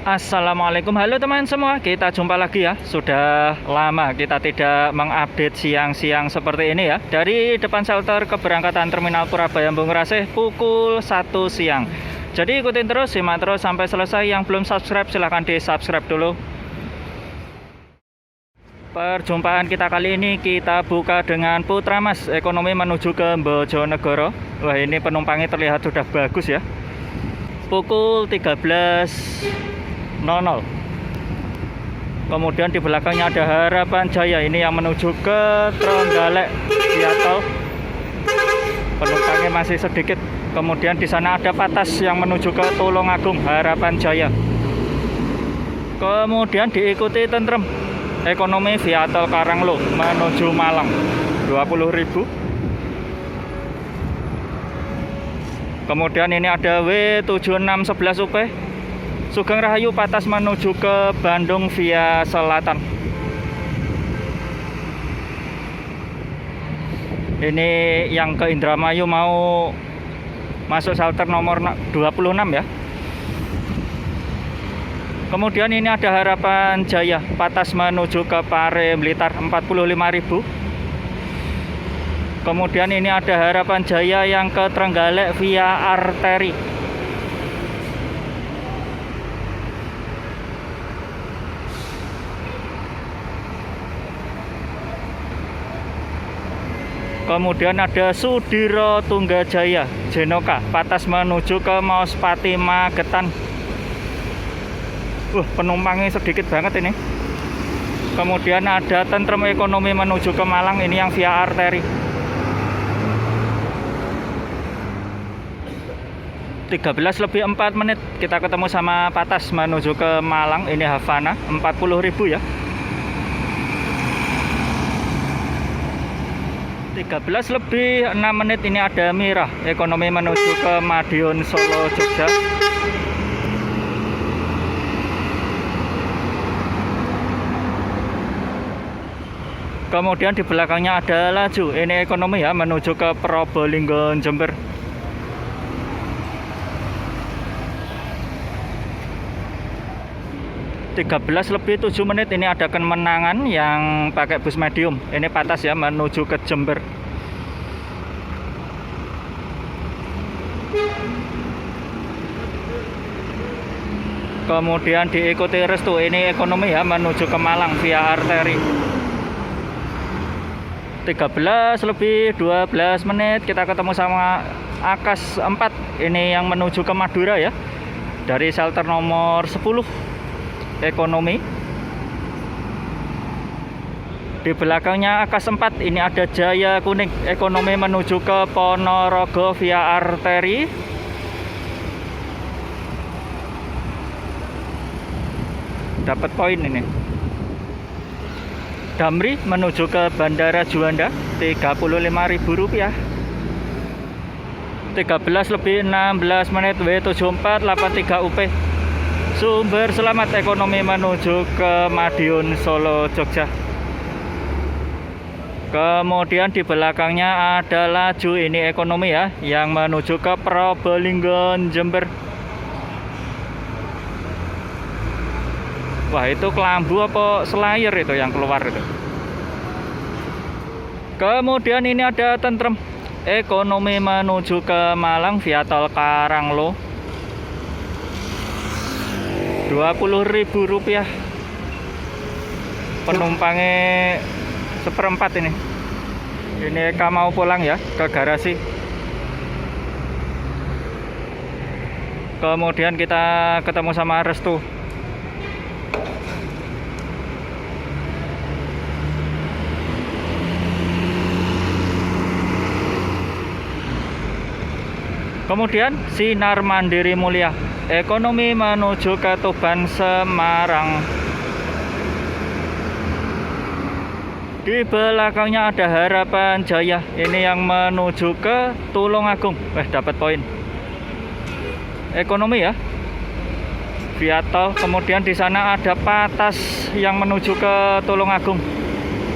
Assalamualaikum, halo teman semua, kita jumpa lagi ya. Sudah lama kita tidak mengupdate siang-siang seperti ini ya. Dari depan shelter keberangkatan Terminal Purabaya Embung Rasih pukul 1 siang. Jadi ikutin terus, simak terus sampai selesai. Yang belum subscribe silahkan di subscribe dulu. Perjumpaan kita kali ini kita buka dengan Putramas Ekonomi menuju ke Bojonegoro. Wah, ini penumpangnya terlihat sudah bagus ya. Pukul 13.00. Kemudian di belakangnya ada Harapan Jaya, ini yang menuju ke Trenggalek via tol. Penumpangnya masih sedikit. Kemudian di sana ada Patas yang menuju ke Tulungagung, Harapan Jaya. Kemudian diikuti Tentrem Ekonomi via tol Karanglo menuju Malang, 20.000. Kemudian ini ada W7611 UP Sugeng Rahayu Patas menuju ke Bandung via selatan. Ini yang ke Indramayu mau masuk shelter nomor 26 ya. Kemudian ini ada Harapan Jaya Patas menuju ke Pare Blitar, 45.000. Kemudian ini ada Harapan Jaya yang ke Trenggalek via arteri. Kemudian ada Sudiro Tunggajaya Jenoka Patas menuju ke Mauspati Magetan. Penumpangnya sedikit banget ini. Kemudian ada Tentrem Ekonomi menuju ke Malang, ini yang via arteri. 13:04 kita ketemu sama Patas menuju ke Malang, ini Havana, 40.000 ya. 13:06 ini ada Mirah Ekonomi menuju ke Madiun Solo Jogja. Kemudian di belakangnya ada Laju, ini Ekonomi ya menuju ke Probolinggo Jember. 13:07 ini ada Kemenangan yang pakai bus medium, ini Patas ya menuju ke Jember. Kemudian diikuti Restu, ini Ekonomi ya menuju ke Malang via arteri. 13:12 kita ketemu sama Akas 4, ini yang menuju ke Madura ya, dari shelter nomor 10 Ekonomi. Di belakangnya Akas 4 ini ada Jaya Kuning Ekonomi menuju ke Ponorogo via arteri. Dapat poin ini. Damri menuju ke Bandara Juanda, 35.000 rupiah. 13:16 W7483 UP Sumber Selamat Ekonomi menuju ke Madiun Solo Jogja. Kemudian di belakangnya ada Laju, ini Ekonomi ya yang menuju ke Probolinggo Jember. Wah, itu kelambu apa selayar itu yang keluar itu. Kemudian ini ada Tentrem Ekonomi menuju ke Malang via tol Karanglo, 20.000 rupiah. Penumpangnya 1/4 ini. Ini Eka mau pulang ya ke garasi. Kemudian kita ketemu sama Restu. Kemudian Sinar Mandiri Mulia Ekonomi menuju ke Tuban Semarang. Di belakangnya ada Harapan Jaya, ini yang menuju ke Tulungagung. Dapat poin. Ekonomi ya via tol. Kemudian di sana ada Patas yang menuju ke Tulungagung,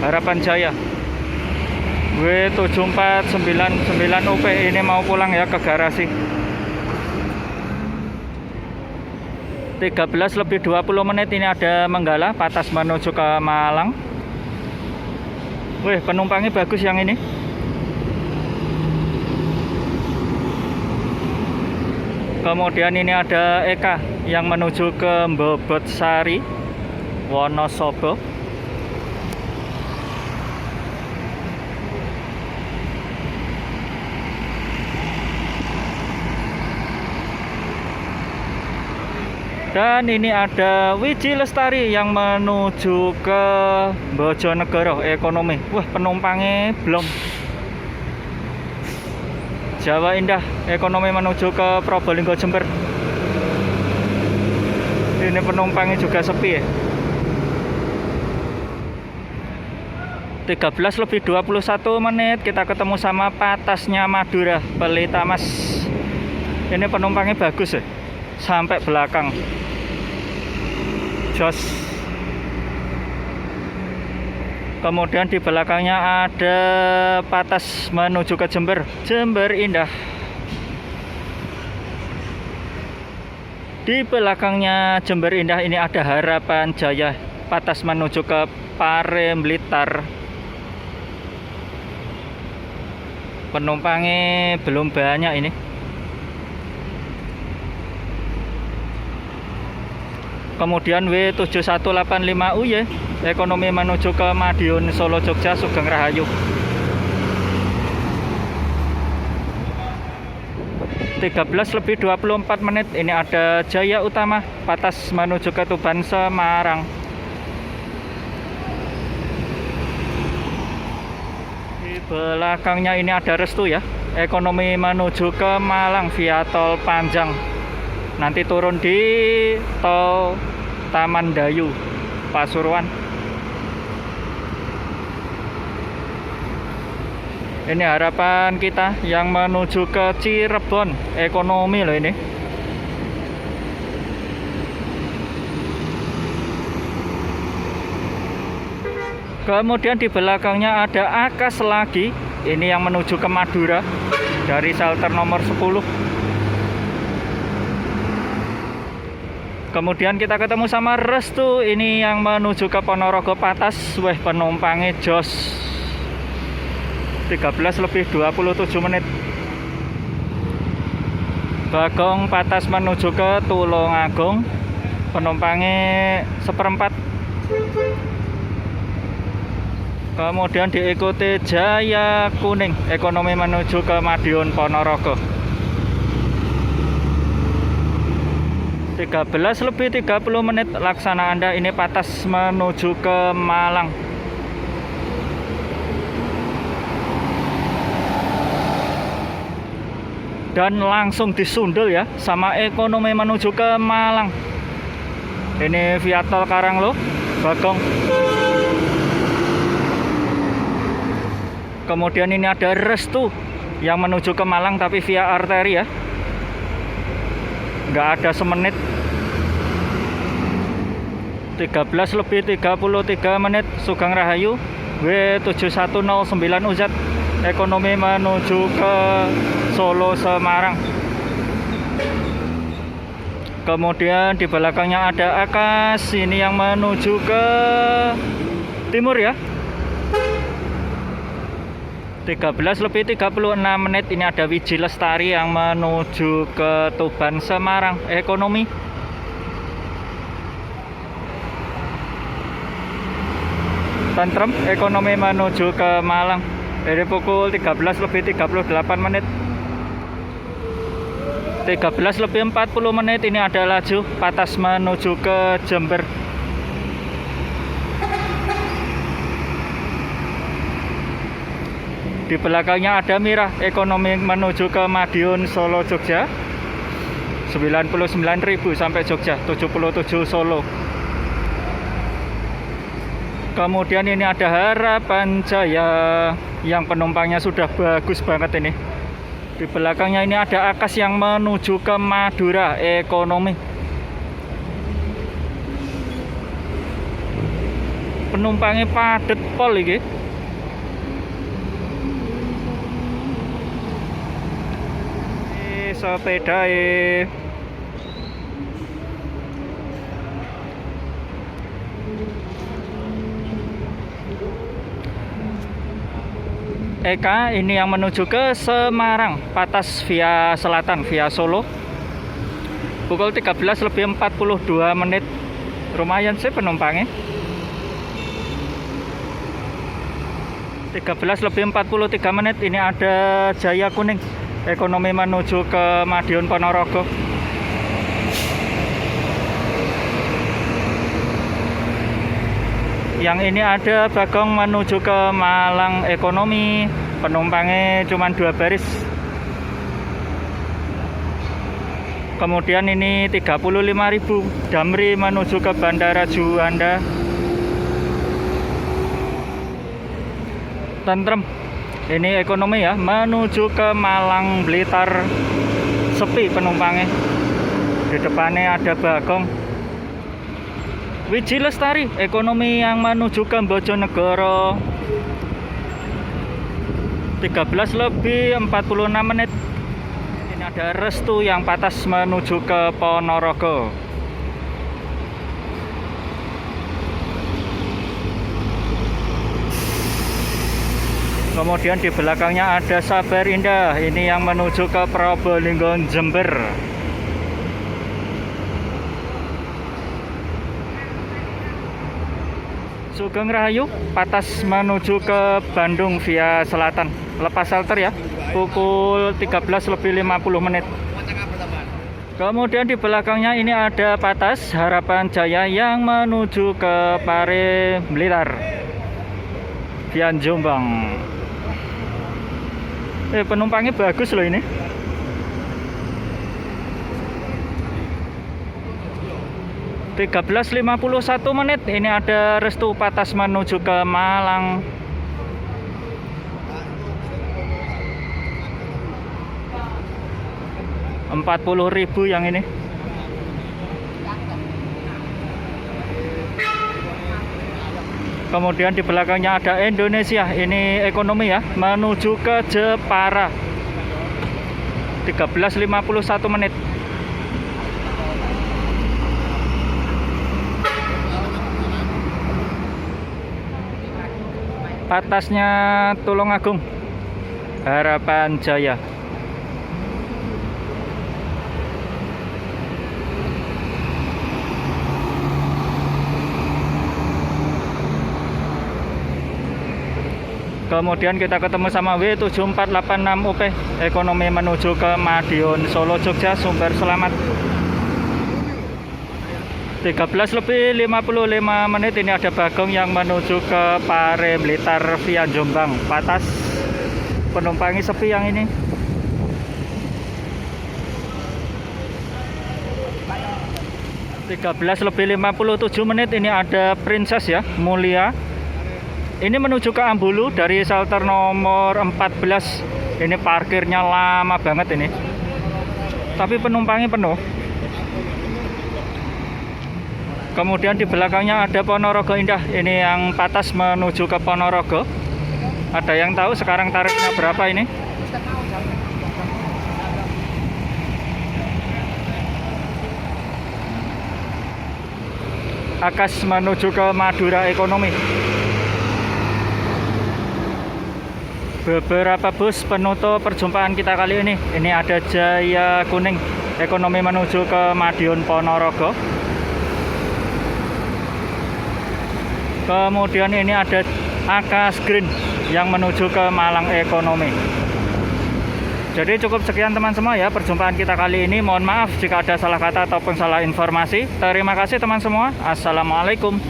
Harapan Jaya. W7499 UP ini mau pulang ya ke garasi. 13 lebih 20 menit ini ada Menggala Patas menuju ke Malang. Wih, penumpangnya bagus yang ini. Kemudian ini ada Eka yang menuju ke Bobotsari, Wonosobo. Dan ini ada Wiji Lestari yang menuju ke Bojonegoro ekonomi. Wah, penumpangnya belum. Jawa Indah ekonomi menuju ke Probolinggo Jember. Ini penumpangnya juga sepi ya. 13 lebih 21 menit kita ketemu sama Patasnya Madura, Pelita Mas. Ini penumpangnya bagus ya, sampai belakang. Jos. Kemudian di belakangnya ada Patas menuju ke Jember, Jember Indah. Di belakangnya Jember Indah ini ada Harapan Jaya, Patas menuju ke Parem Blitar. Penumpangnya belum banyak ini. Kemudian W7185UY ekonomi menuju ke Madiun Solo Jogja Sugeng Rahayu. 13 lebih 24 menit ini ada Jaya Utama Patas menuju ke Tuban Semarang. Di belakangnya ini ada Restu ya, ekonomi menuju ke Malang via tol Panjang. Nanti turun di tol Taman Dayu, Pasuruan. Ini Harapan Kita yang menuju ke Cirebon, ekonomi loh ini. Kemudian di belakangnya ada Akas lagi, ini yang menuju ke Madura dari shelter nomor 10. Kemudian kita ketemu sama Restu, ini yang menuju ke Ponorogo Patas. Weh, penumpangnya jos. 13 lebih 27 menit. Bagong Patas menuju ke Tulungagung, penumpangnya 1/4. Kemudian diikuti Jaya Kuning, ekonomi menuju ke Madiun Ponorogo. 13 lebih 30 menit laksana Anda ini Patas menuju ke Malang. Dan langsung disundul ya sama ekonomi menuju ke Malang. Ini via tol Karanglo, Bagong. Kemudian ini ada Restu yang menuju ke Malang tapi via arteri ya. Nggak ada semenit. 13 lebih 33 menit Sugeng Rahayu W7109UZ ekonomi menuju ke Solo Semarang. Kemudian di belakangnya ada Akas, ini yang menuju ke timur ya. 13 lebih 36 menit ini ada Wiji Lestari yang menuju ke Tuban Semarang, ekonomi. Tentrem, ekonomi menuju ke Malang. Dari pukul 13 lebih 38 menit. 13 lebih 40 menit ini ada laju Patas menuju ke Jember. Di belakangnya ada Mira, ekonomi menuju ke Madiun Solo Jogja. 99.000 sampai Jogja, 77 Solo. Kemudian ini ada Harapan Jaya yang penumpangnya sudah bagus banget ini. Di belakangnya ini ada Akas yang menuju ke Madura, ekonomi. Penumpangnya padet pol iki. Sepeda EK ini yang menuju ke Semarang, Patas via selatan, via Solo. Pukul 13:42. Lumayan sih penumpangnya. 13:43. Ini ada Jaya Kuning, ekonomi menuju ke Madiun Ponorogo. Yang ini ada Bagong menuju ke Malang, ekonomi, penumpangnya cuma 2 baris. Kemudian ini 35.000 Damri menuju ke Bandara Juanda. Tentrem, ini ekonomi ya, menuju ke Malang Blitar, sepi penumpangnya. Di depannya ada Bagong. Wiji Lestari, ekonomi yang menuju ke Bojonegoro. 13:46. Ini ada Restu yang Patas menuju ke Ponorogo. Kemudian di belakangnya ada Sabar Indah, ini yang menuju ke Probolinggo Jember. Sugeng Rahayu, Patas menuju ke Bandung via selatan. Lepas shelter ya, pukul 13:50. Kemudian di belakangnya ini ada Patas Harapan Jaya yang menuju ke Pare Blitar via Jombang. Penumpangnya bagus loh ini. (13:51). Ini ada Restu Patas menuju ke Malang. Rp40.000 yang ini. Kemudian di belakangnya ada Indonesia, ini ekonomi ya, menuju ke Jepara. 13:51. Patasnya Tulungagung, Harapan Jaya. Kemudian kita ketemu sama W7486 UP, ekonomi menuju ke Madiun Solo Jogja, Sumber Selamat. 13:55. Ini ada Bagong yang menuju ke Pare Blitar via Jombang, Patas. Penumpangnya sepi yang ini. 13:57. Ini ada Princess ya, Mulia. Ini menuju ke Ambulu dari shelter nomor 14. Ini parkirnya lama banget ini, tapi penumpangnya penuh. Kemudian di belakangnya ada Ponorogo Indah, ini yang Patas menuju ke Ponorogo. Ada yang tahu sekarang tarifnya berapa ini? Akas menuju ke Madura ekonomi. Beberapa bus penutup perjumpaan kita kali ini. Ini ada Jaya Kuning, ekonomi menuju ke Madiun Ponorogo. Kemudian ini ada Akas Green yang menuju ke Malang ekonomi. Jadi cukup sekian teman semua ya perjumpaan kita kali ini. Mohon maaf jika ada salah kata ataupun salah informasi. Terima kasih teman semua. Assalamualaikum.